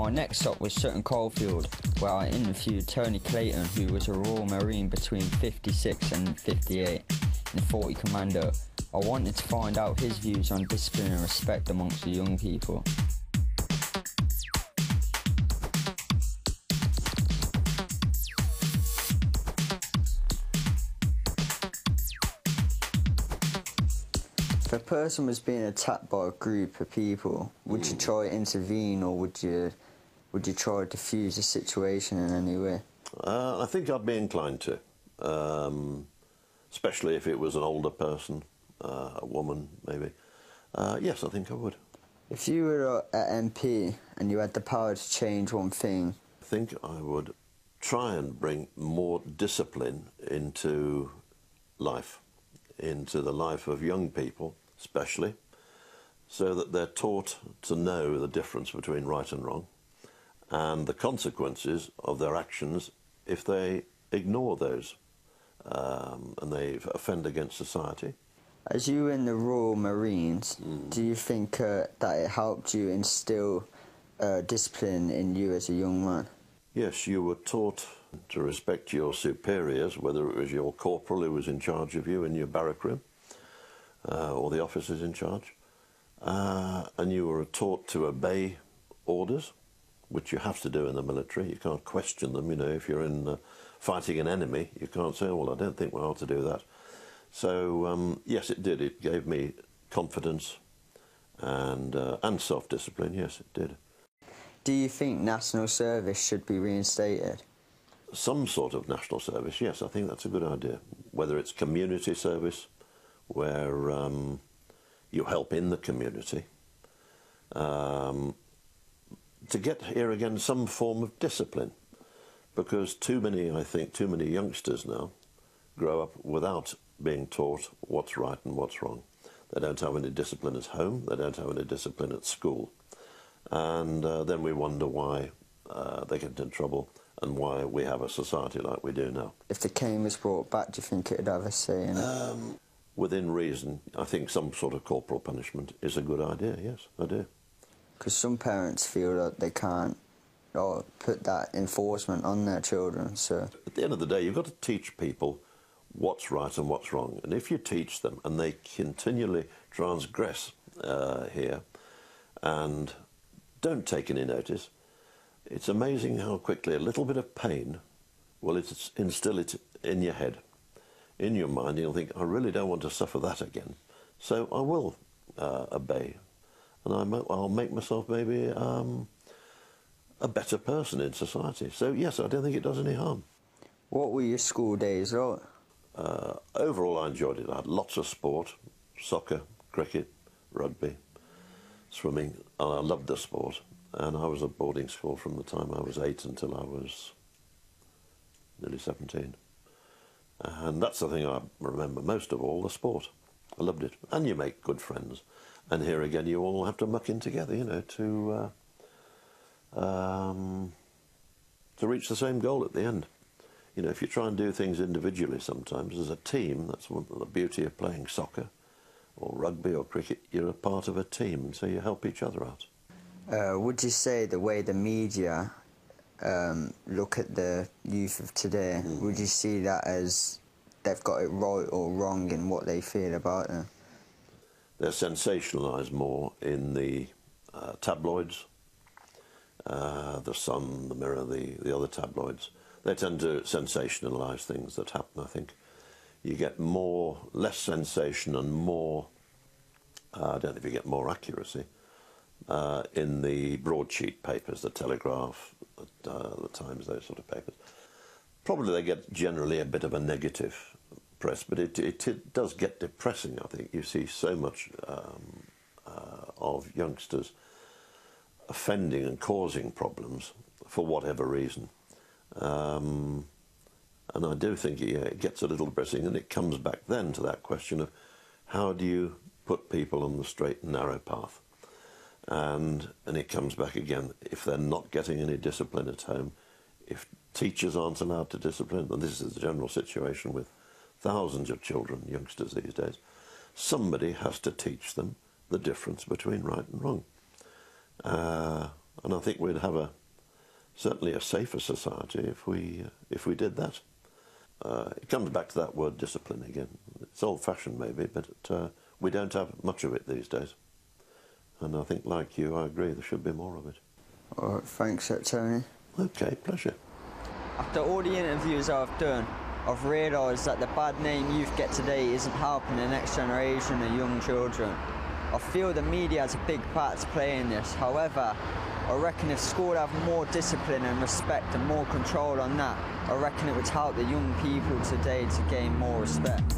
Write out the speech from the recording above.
My next stop was Sutton Coldfield, where I interviewed Tony Clayton, who was a Royal Marine between 56 and 58 in 40 Commando. I wanted to find out his views on discipline and respect amongst the young people. If a person was being attacked by a group of people, would you try to intervene, or would you try to defuse the situation in any way? I think I'd be inclined to, especially if it was an older person, a woman maybe. Yes, I think I would. If you were an MP and you had the power to change one thing, I think I would try and bring more discipline into life, into the life of young people especially, so that they're taught to know the difference between right and wrong and the consequences of their actions if they ignore those and they offend against society. As you were in the Royal Marines, do you think that it helped you instill discipline in you as a young man? Yes, you were taught to respect your superiors, whether it was your corporal who was in charge of you in your barrack room, or the officers in charge, and you were taught to obey orders, which you have to do in the military. You can't question them. You know, if you're in fighting an enemy, you can't say, oh, well, I don't think we ought to do that. So, yes, it did. It gave me confidence and self-discipline. Yes, it did. Do you think national service should be reinstated? Some sort of national service, yes, I think that's a good idea. Whether it's community service, where you help in the community, to get here again some form of discipline, because I think too many youngsters now grow up without being taught what's right and what's wrong. They don't have any discipline at home, they don't have any discipline at school, and then we wonder why they get into trouble and why we have a society like we do now. If the cane was brought back, do you think it would have a say in it? Within reason, I think some sort of corporal punishment is a good idea, yes, I do. Because some parents feel that they can't put that enforcement on their children, so... At the end of the day, you've got to teach people what's right and what's wrong, and if you teach them and they continually transgress here and don't take any notice, it's amazing how quickly a little bit of pain will instill it in your head, in your mind, and you'll think, I really don't want to suffer that again, so I will obey, and I'll make myself maybe a better person in society. So yes, I don't think it does any harm. What were your school days like? Overall, I enjoyed it. I had lots of sport, soccer, cricket, rugby, swimming, and I loved the sport. And I was at boarding school from the time I was 8 until I was nearly 17. And that's the thing I remember most of all, the sport. I loved it. And you make good friends. And here again, you all have to muck in together, you know, to reach the same goal at the end. You know, if you try and do things individually sometimes, as a team, that's one of the beauty of playing soccer or rugby or cricket, you're a part of a team, so you help each other out. Would you say the way the media look at the youth of today, would you see that as they've got it right or wrong in what they feel about them? They're sensationalised more in the tabloids, the Sun, the Mirror, the other tabloids. They tend to sensationalise things that happen, I think. You get less sensation and more, I don't know if you get more accuracy, in the broadsheet papers, the Telegraph, the Times, those sort of papers. Probably they get generally a bit of a negative press, but it does get depressing, I think. You see so much of youngsters offending and causing problems for whatever reason. And I do think it gets a little depressing, and it comes back then to that question of how do you put people on the straight and narrow path? And it comes back again, if they're not getting any discipline at home, if teachers aren't allowed to discipline, and this is the general situation with thousands of children, youngsters these days, somebody has to teach them the difference between right and wrong. And I think we'd have certainly a safer society if we did that. It comes back to that word discipline again. It's old-fashioned maybe, but we don't have much of it these days. And I think, like you, I agree, there should be more of it. All right, thanks, Tony. Okay, pleasure. After all the interviews I've done, I've realised that the bad name youth get today isn't helping the next generation of young children. I feel the media has a big part to play in this. However, I reckon if school have more discipline and respect and more control on that, I reckon it would help the young people today to gain more respect.